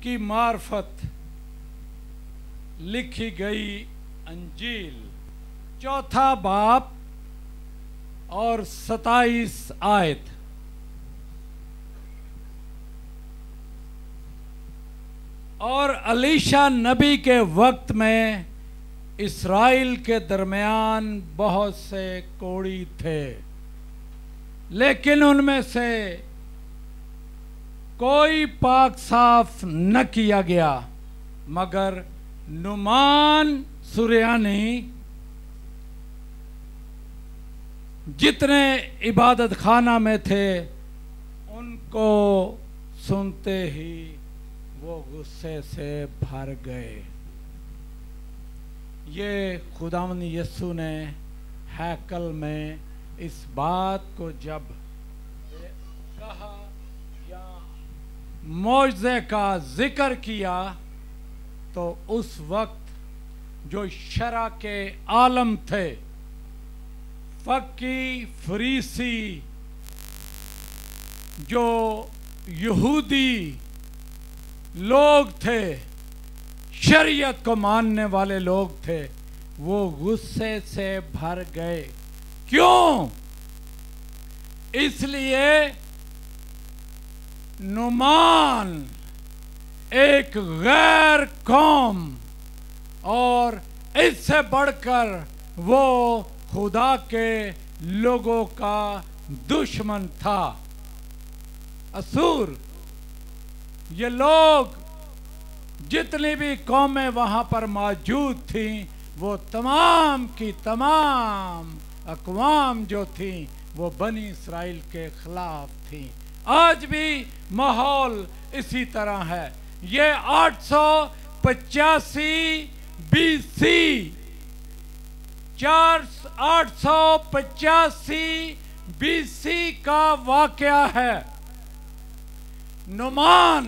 की मार्फत लिखी गई अंजील, चौथा बाब और 27 आयत। और अलीशा नबी के वक्त में इस्राएल के दरमियान बहुत से कोढ़ी थे, लेकिन उनमें से कोई पाक साफ न किया गया, मगर नुमान सुरयानी जितने इबादत खाना में थे उनको सुनते ही वो गुस्से से भर गए। ये खुदावंद यीशु ने हैकल में इस बात को जब कहा या मौजज़े का जिक्र किया, तो उस वक्त जो शरा के आलम थे, फकी फरीसी, जो यहूदी लोग थे, शरीयत को मानने वाले लोग थे, वो गुस्से से भर गए। क्यों? इसलिए नुमान एक गैर कौम और इससे बढ़कर वो खुदा के लोगों का दुश्मन था। असूर, ये लोग जितनी भी कौमें वहां पर मौजूद थीं, वो तमाम की तमाम अक़वाम जो थीं वो बनी इस्राएल के खिलाफ थीं। आज भी माहौल इसी तरह है। ये 885 BC 885 BC का वाकया है। नुमान,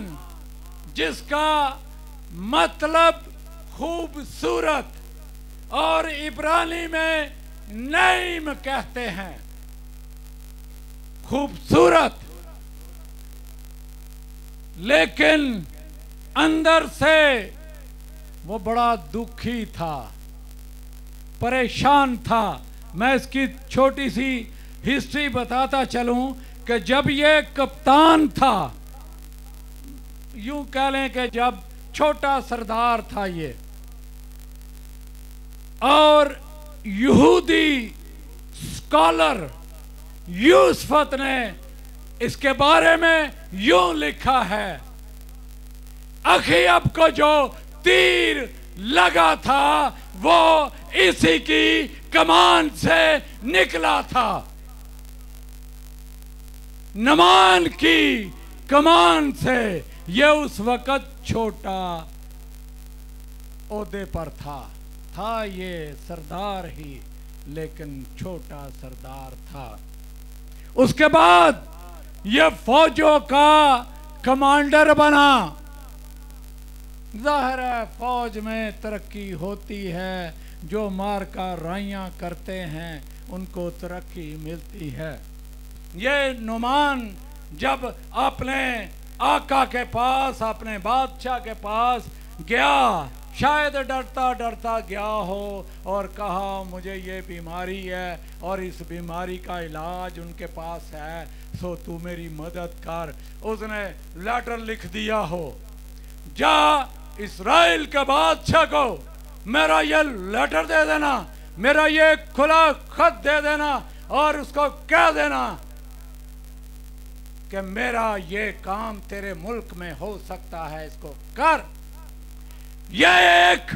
जिसका मतलब खूबसूरत और इब्रानी में नईम कहते हैं, खूबसूरत, लेकिन अंदर से वो बड़ा दुखी था, परेशान था। मैं इसकी छोटी सी हिस्ट्री बताता चलूं कि जब ये कप्तान था, यूं कह लें कि जब छोटा सरदार था ये, और यहूदी स्कॉलर यूसुफ ने इसके बारे में यूं लिखा है, अखीयब को जो तीर लगा था वो इसी की कमान से निकला था। नमान की कमान से। ये उस वक्त छोटा ओहदे पर था ये सरदार ही, लेकिन छोटा सरदार था। उसके बाद ये फौजों का कमांडर बना। जाहिर है फौज में तरक्की होती है, जो मार्का राइयां करते हैं उनको तरक्की मिलती है। ये नुमान जब अपने आका के पास, अपने बादशाह के पास गया, शायद डरता डरता गया हो और कहा मुझे ये बीमारी है और इस बीमारी का इलाज उनके पास है, सो तू मेरी मदद कर। उसने लेटर लिख दिया हो, जा इस्राएल के बादशाह को मेरा ये लेटर दे देना, मेरा ये खुला खत दे देना और उसको कह देना कि मेरा ये काम तेरे मुल्क में हो सकता है, इसको कर। यह एक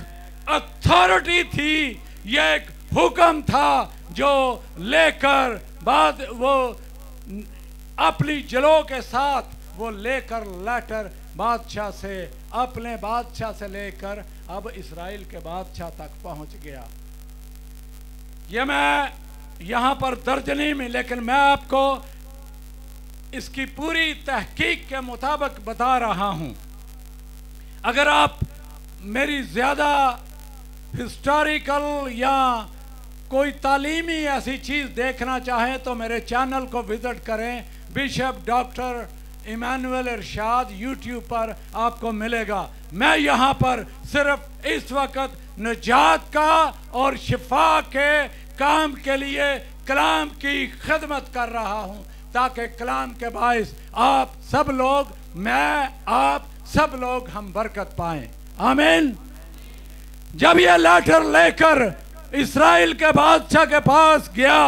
अथॉरिटी थी, यह एक हुक्म था जो लेकर बाद वो अपनी जलो के साथ वो लेकर लेटर बादशाह से, अपने बादशाह से लेकर अब इस्राएल के बादशाह तक पहुंच गया। ये मैं यहां पर दर्ज नहीं में, लेकिन मैं आपको इसकी पूरी तहकीक के मुताबिक बता रहा हूं। अगर आप मेरी ज्यादा हिस्टोरिकल या कोई तालीमी ऐसी चीज देखना चाहें तो मेरे चैनल को विजिट करें, बिशप डॉक्टर इमानुएल इरशाद यूट्यूब पर आपको मिलेगा। मैं यहाँ पर सिर्फ इस वक्त निजात का और शिफा के काम के लिए कलाम की खिदमत कर रहा हूँ, ताकि कलाम के बाइस आप सब लोग, मैं, आप सब लोग हम बरकत पाएं। आमीन। जब ये लेटर लेकर इस्राएल के बादशाह के पास गया,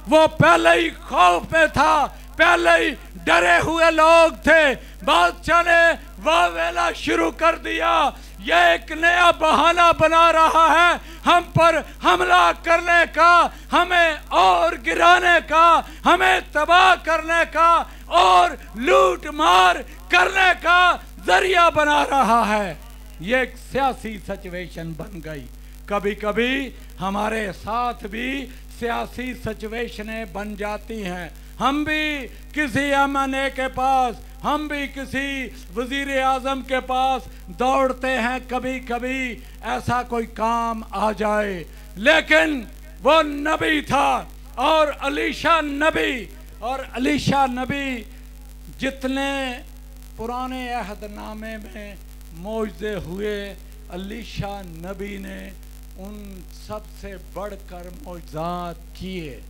वो पहले ही खौफ में था, पहले ही डरे हुए लोग थे। बादशाह ने वावेला शुरू कर दिया, ये एक नया बहाना बना रहा है हम पर हमला करने का, हमें और गिराने का, हमें तबाह करने का और लूट मार करने का जरिया बना रहा है। ये एक सियासी सिचुएशन बन गई। कभी कभी हमारे साथ भी सियासी सिचुएशनें बन जाती हैं। हम भी किसी एमएनए के पास, हम भी किसी वजीर आजम के पास दौड़ते हैं, कभी कभी ऐसा कोई काम आ जाए। लेकिन वो नबी था और अलीशा नबी जितने पुराने अहदनामे में मौजज़े हुए, अलीशा नबी ने उन सबसे बढ़कर मौजज़ात किए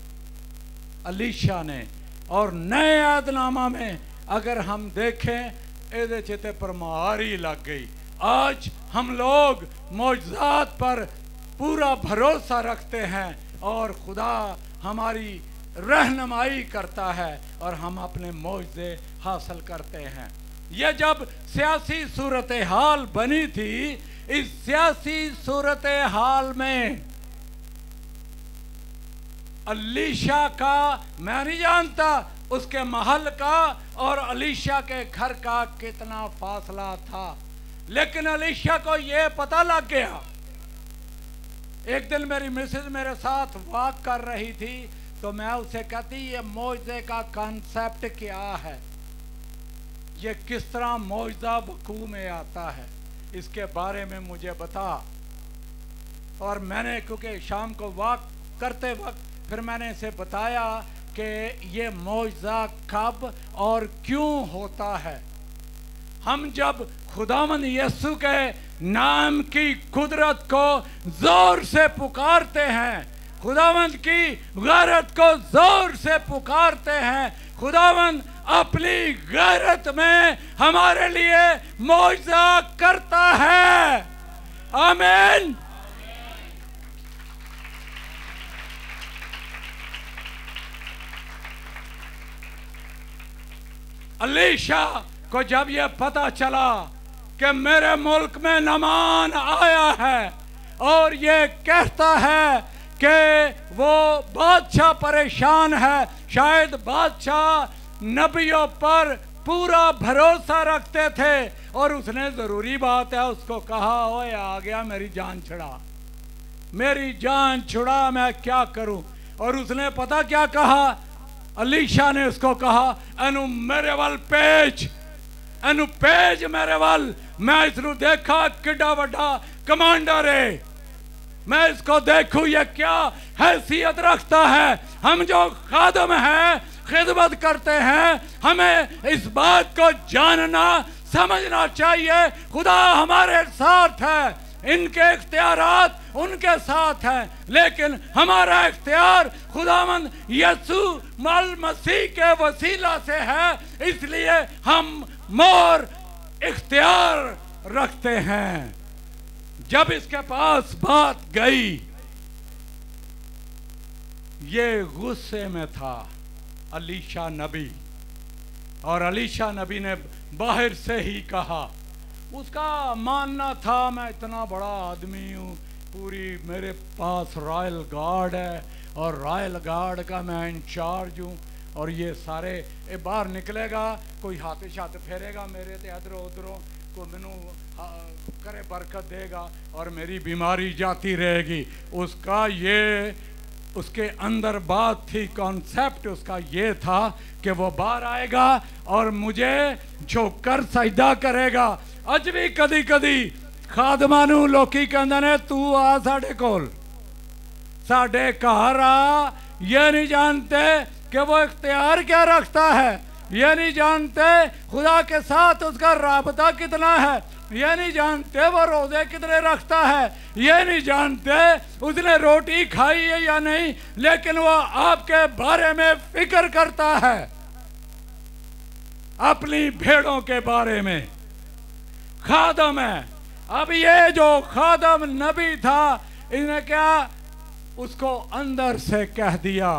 अलीशा ने। और नए अहदनामा में अगर हम देखें, एदे चिते परमारी लग गई। आज हम लोग मौजज़ात पर पूरा भरोसा रखते हैं और खुदा हमारी रहनुमाई करता है और हम अपने मौजज़े हासिल करते हैं। यह जब सियासी सूरत हाल बनी थी, इस सियासी सूरत हाल में अलीशा का, मैं नहीं जानता उसके महल का और अलीशा के घर का कितना फासला था, लेकिन अलीशा को यह पता लग गया। एक दिन मेरी मिसेज मेरे साथ वॉक कर रही थी, तो मैं उसे कहती, ये मौजज़े का कॉन्सेप्ट क्या है, ये किस तरह मौजज़ा वकूअ में आता है, इसके बारे में मुझे बता। और मैंने, क्योंकि शाम को वॉक करते वक्त फिर मैंने इसे बताया कि ये मौजज़ा कब और क्यों होता है। हम जब खुदावंद यीशु के नाम की कुदरत को जोर से पुकारते हैं, खुदावंद की गैरत को जोर से पुकारते हैं, खुदावंद अपनी गैरत में हमारे लिए मौजज़ा करता है। आमीन। अलीशा को जब यह पता चला कि मेरे मुल्क में नमान आया है और ये कहता है कि वो बादशाह परेशान है, शायद बादशाह नबियों पर पूरा भरोसा रखते थे, और उसने ज़रूरी बात है उसको कहा, ओए आ गया, मेरी जान छुड़ा, मेरी जान छुड़ा, मैं क्या करूं। और उसने पता क्या कहा, अलीशा ने उसको कहा, एनु मेरे वाल पेज, एनु पेज मेरे वाल, मैं इसनु देखा किड्डा वड्डा कमांडर है, मैं इसको देखूं ये क्या हैसियत रखता है। हम जो खादम हैं, खिदमत करते हैं, हमें इस बात को जानना समझना चाहिए, खुदा हमारे साथ है, इनके इख्तियारात उनके साथ हैं, लेकिन हमारा इख्तियार खुदावंद यीशु मसीह के वसीला से है, इसलिए हम मोर इख्तियार रखते हैं। जब इसके पास बात गई, ये गुस्से में था अलीशा नबी, और अलीशा नबी ने बाहर से ही कहा, उसका मानना था मैं इतना बड़ा आदमी हूँ, पूरी मेरे पास रॉयल गार्ड है और रॉयल गार्ड का मैं इंचार्ज हूँ, और ये सारे बाहर निकलेगा, कोई हाथ शात फेरेगा मेरे ते इधरों उधरों, को मैनू करे बरकत देगा और मेरी बीमारी जाती रहेगी। उसका ये, उसके अंदर बात थी, कॉन्सेप्ट उसका ये था कि वो बाहर आएगा और मुझे झुककर सजदा करेगा। अज भी कदी कदी खादमां नूं लोकी कहंदे ने, तू आ साडे कोल, साडे घर आ, ये नहीं जानते कि वो इख्तियार क्या रखता है, ये नहीं जानते खुदा के साथ उसका राबता कितना है, ये नहीं जानते वो रोजे कितने रखता है, ये नहीं जानते उसने रोटी खाई है या नहीं, लेकिन वो आपके बारे में फिक्र करता है, अपनी भेड़ों के बारे में। खादम है। अब ये जो खादम नबी था, इसने क्या उसको अंदर से कह दिया,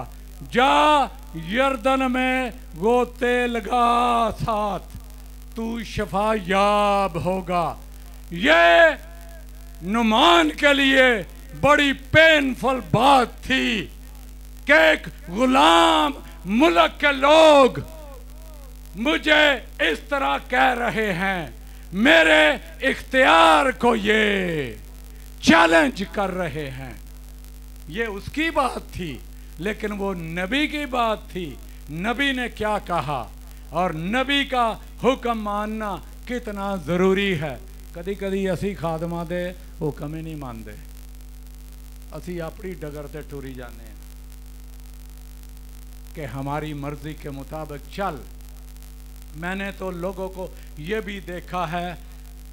जा यर्दन में गोते लगा साथ, तू शफा याब होगा। ये नुमान के लिए बड़ी पेनफुल बात थी कि एक गुलाम मुल्क के लोग मुझे इस तरह कह रहे हैं, मेरे इख्तियार को ये चैलेंज कर रहे हैं। ये उसकी बात थी, लेकिन वो नबी की बात थी। नबी ने क्या कहा और नबी का हुक्म मानना कितना ज़रूरी है। कदी कदी असी खादमां दे हुक्म ही नहीं मानते, असी अपनी डगर ते टुरी जाने हैं कि हमारी मर्जी के मुताबिक चल। मैंने तो लोगों को ये भी देखा है,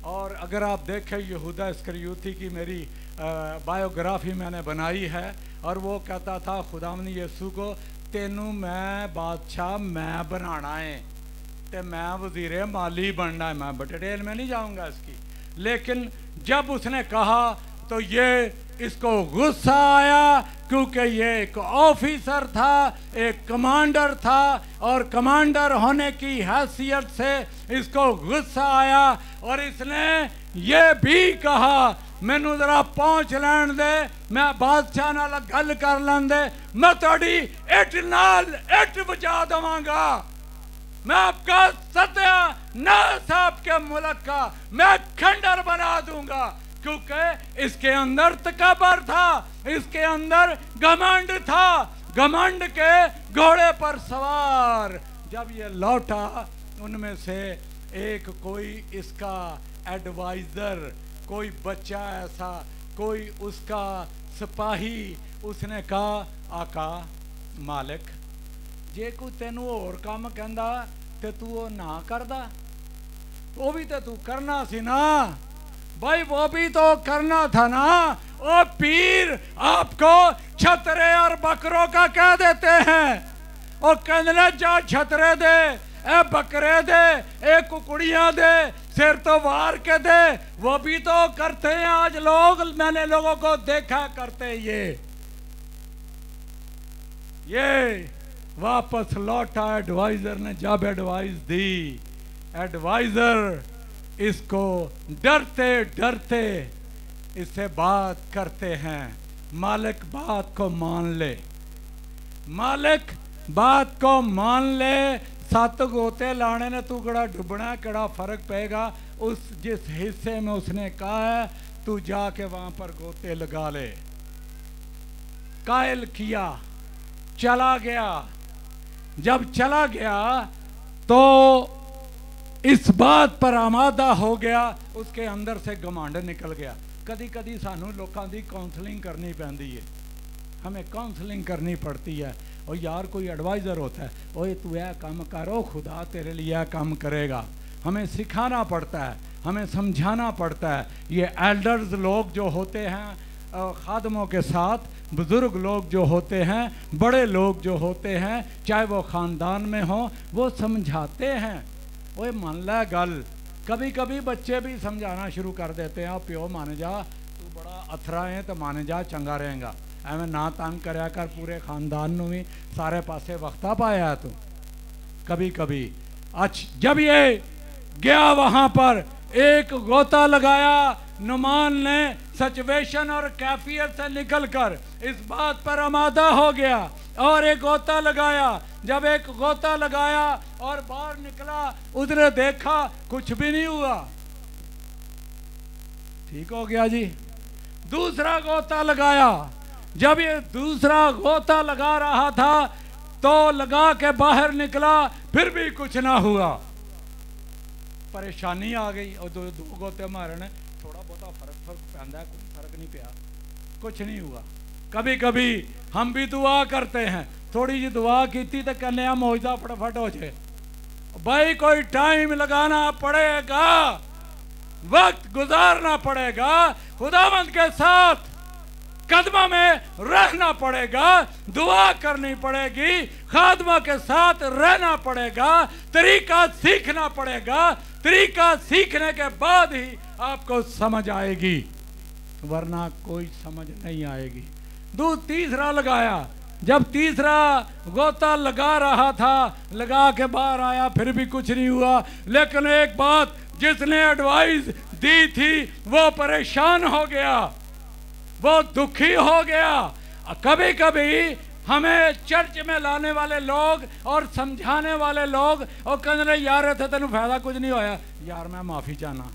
और अगर आप देखें यहूदा इस्करियोती की मेरी बायोग्राफी मैंने बनाई है, और वो कहता था खुदावंद यीशु को, तेनू मैं बादशाह मैं बनाना है, तो मैं वज़ीर माली बनना है। मैं डिटेल में नहीं जाऊंगा इसकी, लेकिन जब उसने कहा तो ये इसको गुस्सा आया, क्योंकि ये एक ऑफिसर था, एक कमांडर था, और कमांडर होने की हैसियत से इसको गुस्सा आया, और इसने ये भी कहा, मैनू जरा पहुंच लैन दे, मैं बादशाह नाल गल कर लैन दे, मैं थोड़ी इट नाल इट बजा देवांगा, मैं आपका सत्या ना साहब के मुल्क का मैं खंडर बना दूंगा। क्योंकि इसके अंदर तकबर था, इसके अंदर घमंड था, घमंड के घोड़े पर सवार जब ये लौटा, उनमें से एक कोई इसका एडवाइजर, कोई बच्चा ऐसा, कोई उसका सिपाही, उसने कहा, आका मालिक जे कोई तेनू और काम कहंदा ते तू वो ना करदा, वो भी तो तू करना सी ना भाई, वो भी तो करना था ना। ओ पीर आपको छतरे और बकरों का कह देते हैं, ओ कहने जा छतरे दे, ए बकरे दे, ए कुकड़ियां दे, सिर तो वार के दे, वो भी तो करते हैं आज लोग। मैंने लोगों को देखा करते। ये वापस लौटा एडवाइजर ने, जब एडवाइस दी, एडवाइजर इसको डरते डरते इससे बात करते हैं, मालिक बात को मान ले, मालिक बात को मान ले, 7 गोते लाने ने तू कड़ा डुबना, कड़ा फर्क पेगा। उस जिस हिस्से में उसने कहा है तू जाके वहां पर गोते लगा ले। कायल किया, चला गया। जब चला गया तो इस बात पर आमादा हो गया, उसके अंदर से घमंड निकल गया। कदी कदी सानू लोगों की काउंसलिंग करनी पैंदी है, हमें काउंसलिंग करनी पड़ती है। और यार कोई एडवाइज़र होता है, ओए तू यह काम करो, खुदा तेरे लिए यह काम करेगा। हमें सिखाना पड़ता है, हमें समझाना पड़ता है। ये एल्डर्स लोग जो होते हैं खादमों के साथ, बुज़ुर्ग लोग जो होते हैं, बड़े लोग जो होते हैं, चाहे वो ख़ानदान में हो, वो समझाते हैं, ओए मान ला गल। कभी कभी बच्चे भी समझाना शुरू कर देते हैं, प्यो मान जा, तू बड़ा अथरा है तो मान जा, चंगा रहेगा, एवं ना तंग करया कर, पूरे खानदान में भी सारे पासे वक्ता पाया है तू। कभी कभी जब ये गया वहाँ पर, एक गोता लगाया, नुमान ने सिचुएशन और कैफियत से निकलकर इस बात पर आमादा हो गया और एक गोता लगाया। जब एक गोता लगाया और बाहर निकला, उसने देखा कुछ भी नहीं हुआ, ठीक हो गया जी। दूसरा गोता लगाया। जब ये दूसरा गोता लगा रहा था तो लगा के बाहर निकला, फिर भी कुछ ना हुआ। परेशानी आ गई और दो गोते मारने, थोड़ा बहुत फर्क पैंदा है, कोई फर्क नहीं पिया, कुछ नहीं हुआ। कभी कभी हम भी दुआ करते हैं, थोड़ी जी दुआ की तो कहने मौजदा फटाफट हो जाए, भाई कोई टाइम लगाना पड़ेगा, वक्त गुजारना पड़ेगा, खुदावंद के साथ कदमों में रहना पड़ेगा, दुआ करनी पड़ेगी, खादमा के साथ रहना पड़ेगा, तरीका सीखना पड़ेगा। तरीका सीखने के बाद ही आपको समझ आएगी, वरना कोई समझ नहीं आएगी। दूध तीसरा लगाया, जब तीसरा गोता लगा रहा था, लगा के बाहर आया, फिर भी कुछ नहीं हुआ। लेकिन एक बात, जिसने एडवाइस दी थी वो परेशान हो गया, वो दुखी हो गया। कभी कभी हमें चर्च में लाने वाले लोग और समझाने वाले लोग और कहने यार थे तेन फायदा कुछ नहीं होया, यार मैं माफ़ी चाहना,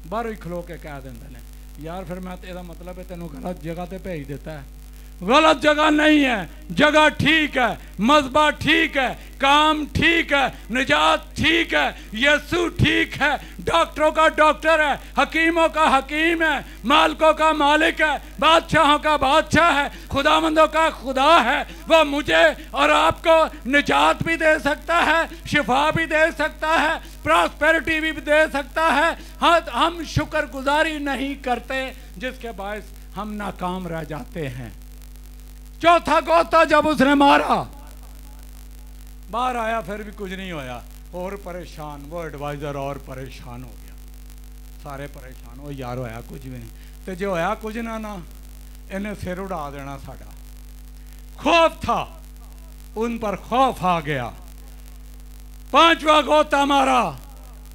बाहर ही खलो के कह देंगे ने यार, फिर मैं तेरा मतलब है तेन गलत जगह पे भेज देता है। गलत जगह नहीं है, जगह ठीक है, मज़बा ठीक है, काम ठीक है, निजात ठीक है, यीशु ठीक है, डॉक्टरों का डॉक्टर है, हकीमों का हकीम है, मालिकों का मालिक है, बादशाहों का बादशाह है, खुदावंदों का खुदा है। वो मुझे और आपको निजात भी दे सकता है, शिफा भी दे सकता है, प्रॉस्पेरिटी भी दे सकता है। हाँ, हम शुक्रगुजारी नहीं करते, जिसके बायस हम नाकाम रह जाते हैं। चौथा गोता जब उसने मारा, बाहर आया, फिर भी कुछ नहीं होया, और परेशान। वो एडवाइजर और परेशान हो गया, सारे परेशान हो, यार होया कुछ भी नहीं। तो जो होया कुछ ना इन्हें सिर उड़ा देना साड़ा। खौफ था, उन पर खौफ आ गया। पांचवा गोता मारा,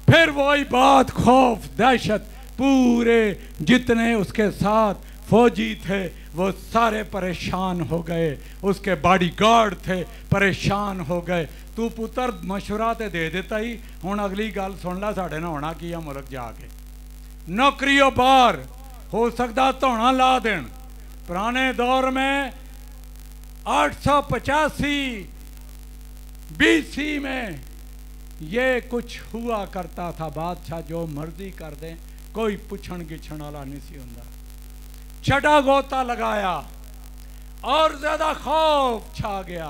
फिर वही बात, खौफ, दहशत। पूरे जितने उसके साथ फौजी थे वो सारे परेशान हो गए, उसके बॉडीगार्ड थे परेशान हो गए। तू पुत्र मशवरा तो दे देता ही, हुण अगली गल सुन ला, साढ़े ना होना की है मुल्क जाके नौकरियों बार हो सकता धोना ला देन। पुराने दौर में 885 BC में ये कुछ हुआ करता था, बादशाह जो मर्जी कर दें, कोई पुछण गिछण वाला नहीं सी हुंदा। छठा गोता लगाया और ज्यादा खौफ छा गया।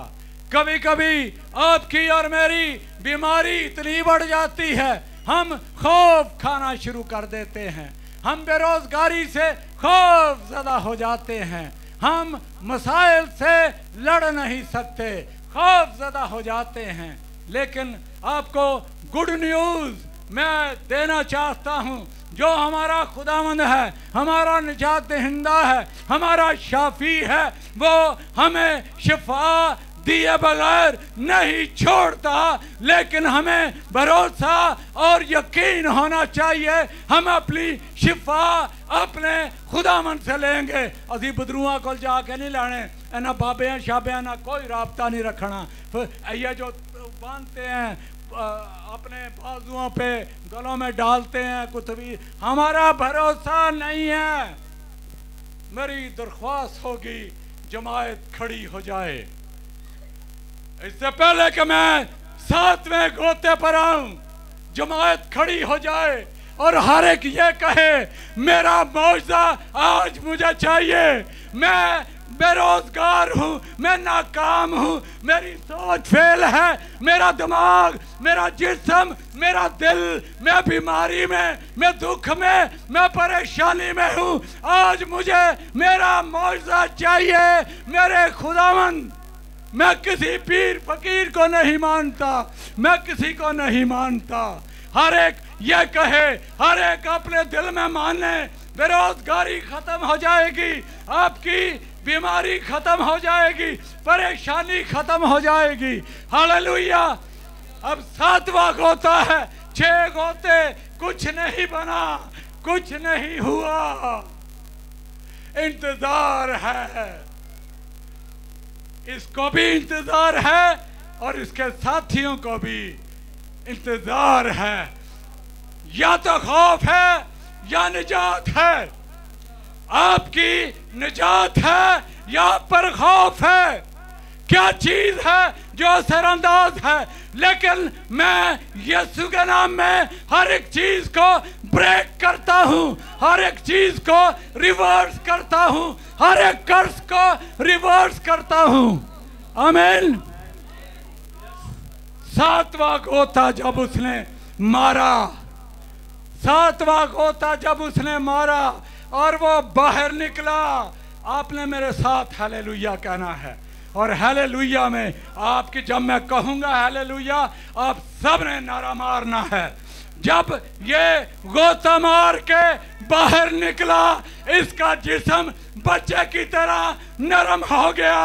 कभी कभी आपकी और मेरी बीमारी इतनी बढ़ जाती है, हम खौफ खाना शुरू कर देते हैं, हम बेरोजगारी से खौफ ज़्यादा हो जाते हैं, हम मसाइल से लड़ नहीं सकते, खौफ ज़्यादा हो जाते हैं। लेकिन आपको गुड न्यूज़ मैं देना चाहता हूँ, जो हमारा खुदावंद है, हमारा निजात दहिंदा है, हमारा शाफी है, वो हमें शिफा दिए बगैर नहीं छोड़ता। लेकिन हमें भरोसा और यकीन होना चाहिए, हम अपनी शिफा अपने खुदावंद से लेंगे। असी बदरूआ को जाके नहीं लाने, इन्होंने बाबिया शाबिया ना कोई राबता नहीं रखना। ये जो बांधते हैं अपने बाजुओं पे, गलों में डालते हैं कुछ भी, हमारा भरोसा नहीं है। मेरी दरख्वास्त होगी जमायत खड़ी हो जाए। इससे पहले कि मैं 7वें गोते पर आऊं, जमायत खड़ी हो जाए और हर एक ये कहे मेरा मौजज़ा आज मुझे चाहिए। मैं बेरोजगार हूँ, मैं नाकाम हूँ, मेरी सोच फेल है, मेरा दिमाग, मेरा जिस्म, मेरा दिल, मैं बीमारी में, मैं दुख में, मैं परेशानी में हूँ। आज मुझे मेरा मौजज़ा चाहिए मेरे खुदावंद। मैं किसी पीर फकीर को नहीं मानता, मैं किसी को नहीं मानता। हर एक ये कहे, हर एक अपने दिल में माने, बेरोजगारी खत्म हो जाएगी, आपकी बीमारी खत्म हो जाएगी, परेशानी खत्म हो जाएगी। हालेलुया। अब 7वां गोता है, 6 गोते, कुछ नहीं बना, कुछ नहीं हुआ, इंतजार है। इसको भी इंतजार है और इसके साथियों को भी इंतजार है। या तो खौफ है या निजात है। आपकी निजात है या पर खौफ है? क्या चीज है जो असरअंदाज है? लेकिन मैं यीशु के नाम में हर एक चीज को ब्रेक करता हूं, हर एक चीज को रिवर्स करता हूं, हर एक कर्ज को रिवर्स करता हूं। आमीन। 7वां गोता जब उसने मारा, 7वां गोता जब उसने मारा और वो बाहर निकला, आपने मेरे साथ हालेलुया कहना है। और हालेलुया में आपकी, जब मैं कहूंगा हालेलुया, आप सब ने नारा मारना है। जब ये गोता मार के बाहर निकला, इसका जिस्म बच्चे की तरह नरम हो गया।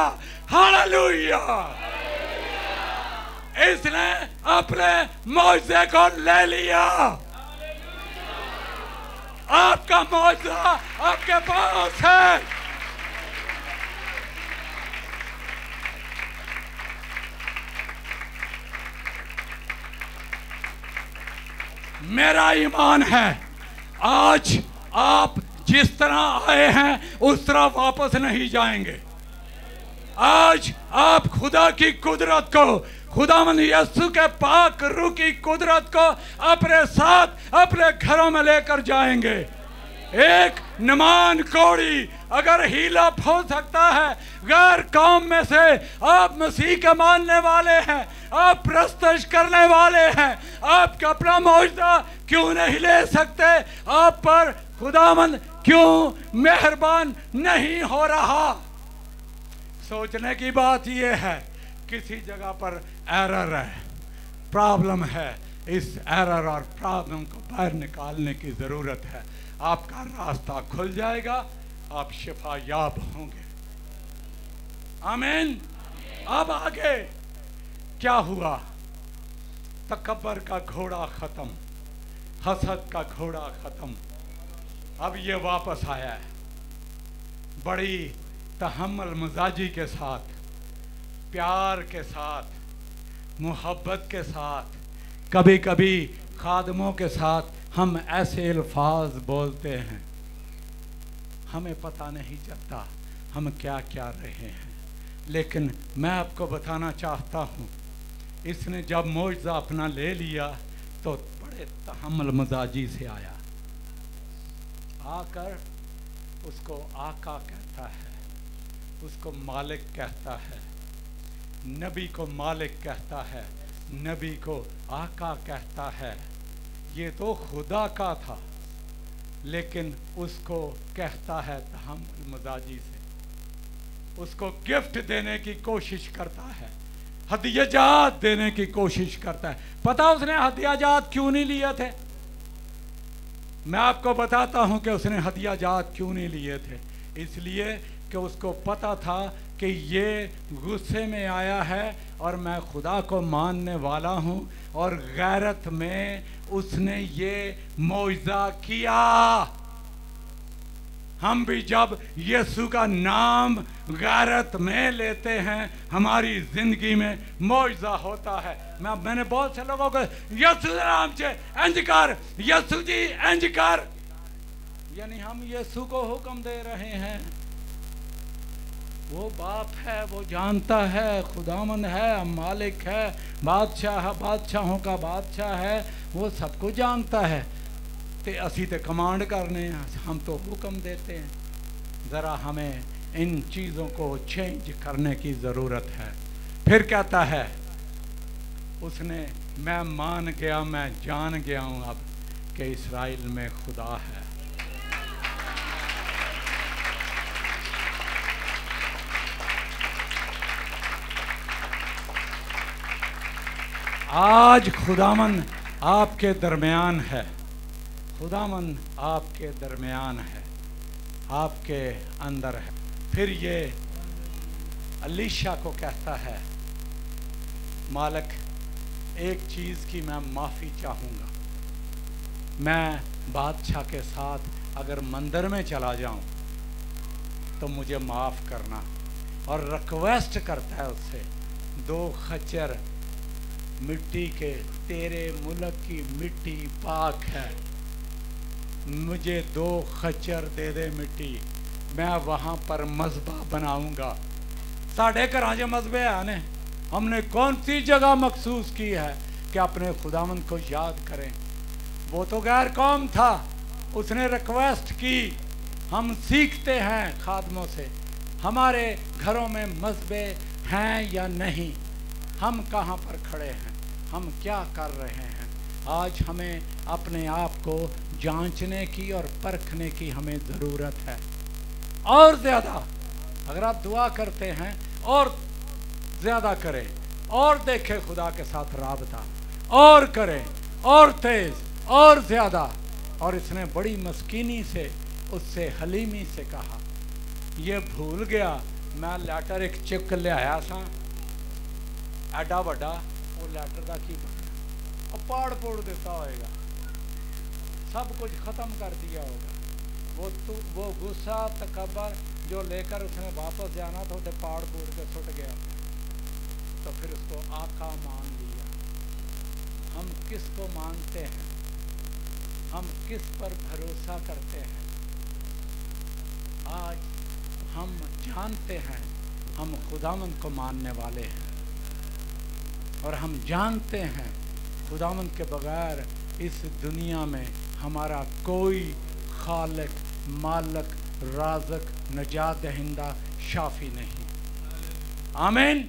हालेलुया। इसने अपने मौजे को ले लिया। आपका मौजा आपके पास है। मेरा ईमान है आज आप जिस तरह आए हैं उस तरह वापस नहीं जाएंगे। आज आप खुदा की कुदरत को, खुदावंद यीशु के पाक रूह की कुदरत को अपने साथ अपने घरों में लेकर जाएंगे। एक नमान कोड़ी अगर हीलअप हो सकता है गैर कौम में से, आप मसीह के मानने वाले हैं, आप प्रस्तश करने वाले हैं, आप अपना मौजदा क्यों नहीं ले सकते? आप पर खुदावंद क्यों मेहरबान नहीं हो रहा? सोचने की बात यह है, किसी जगह पर एरर है, प्रॉब्लम है। इस एरर और प्रॉब्लम को बाहर निकालने की ज़रूरत है। आपका रास्ता खुल जाएगा, आप शिफा याब होंगे। आमीन। अब आगे क्या हुआ? तकब्बर का घोड़ा खत्म, हसद का घोड़ा खत्म। अब ये वापस आया है बड़ी तहम्मुल मजाजी के साथ, प्यार के साथ, मोहब्बत के साथ। कभी कभी खादमों के साथ हम ऐसे अल्फाज बोलते हैं, हमें पता नहीं चलता हम क्या क्या रहे हैं। लेकिन मैं आपको बताना चाहता हूँ, इसने जब मौजज़ा अपना ले लिया तो बड़े तहम्मुल मजाजी से आया, आकर उसको आका कहता है, उसको मालिक कहता है, नबी को मालिक कहता है, नबी को आका कहता है। ये तो खुदा का था, लेकिन उसको कहता है तहम्मुल मजाजी से, उसको गिफ्ट देने की कोशिश करता है, हदियाजात देने की कोशिश करता है। पता उसने हदियाजात क्यों नहीं लिए थे? मैं आपको बताता हूं कि उसने हदियाजात क्यों नहीं लिए थे। इसलिए कि उसको पता था कि ये गुस्से में आया है और मैं खुदा को मानने वाला हूं, और गैरत में उसने ये मौजज़ा किया। हम भी जब यीशु का नाम गैरत में लेते हैं, हमारी जिंदगी में मौजज़ा होता है। मैंने बहुत से लोगों को यीशु नाम से इंज कर, यीशु जी इंज कर, यानी हम यीशु को हुक्म दे रहे हैं। वो बाप है, वो जानता है, खुदामंद है, मालिक है, बादशाह, बादशाहों का बादशाह है, वो सब कुछ जानता है। ते असी ते कमांड करने, हम तो हुक्म देते हैं। ज़रा हमें इन चीज़ों को चेंज करने की ज़रूरत है। फिर कहता है उसने, मैं मान गया, मैं जान गया हूँ अब कि इस्राएल में खुदा है। आज खुदामंद आपके दरमियान है, खुदामंद आपके दरमियान है, आपके अंदर है। फिर ये अलीशा को कहता है, मालिक एक चीज़ की मैं माफ़ी चाहूँगा, मैं बादशाह के साथ अगर मंदिर में चला जाऊँ तो मुझे माफ़ करना। और रिक्वेस्ट करता है उससे, 2 खच्चर मिट्टी के, तेरे मुल्क की मिट्टी पाक है, मुझे 2 खच्चर दे दे मिट्टी, मैं वहाँ पर मज़बा बनाऊँगा। साढ़े घरां च मज़बे हैं, हमने कौन सी जगह मखसूस की है कि अपने खुदावंद को याद करें? वो तो गैर कौम था, उसने रिक्वेस्ट की। हम सीखते हैं खादमों से, हमारे घरों में मज़बे हैं या नहीं, हम कहाँ पर खड़े हैं, हम क्या कर रहे हैं। आज हमें अपने आप को जांचने की और परखने की हमें ज़रूरत है। और ज़्यादा अगर आप दुआ करते हैं और ज़्यादा करें, और देखें खुदा के साथ राबता, और करें, और तेज़, और ज़्यादा। और इसने बड़ी मस्कीनी से उससे हलीमी से कहा, ये भूल गया मैं लैटर एक चेक ले आया सा एडा वड्डा, वो लैटर का की बनना, और पाड़ पोड़ देता होएगा, सब कुछ ख़त्म कर दिया होगा। वो गुस्सा तकबर जो लेकर उसने वापस जाना था, उसे पाड़ पोड़ के सुट गया। तो फिर उसको आका मान लिया। हम किस को मानते हैं? हम किस पर भरोसा करते हैं? आज हम जानते हैं हम खुदावंद को मानने वाले हैं, और हम जानते हैं खुदावंद के बगैर इस दुनिया में हमारा कोई खालिक, मालिक, राज़िक, नजात दहिंदा, शाफी नहीं। आमीन।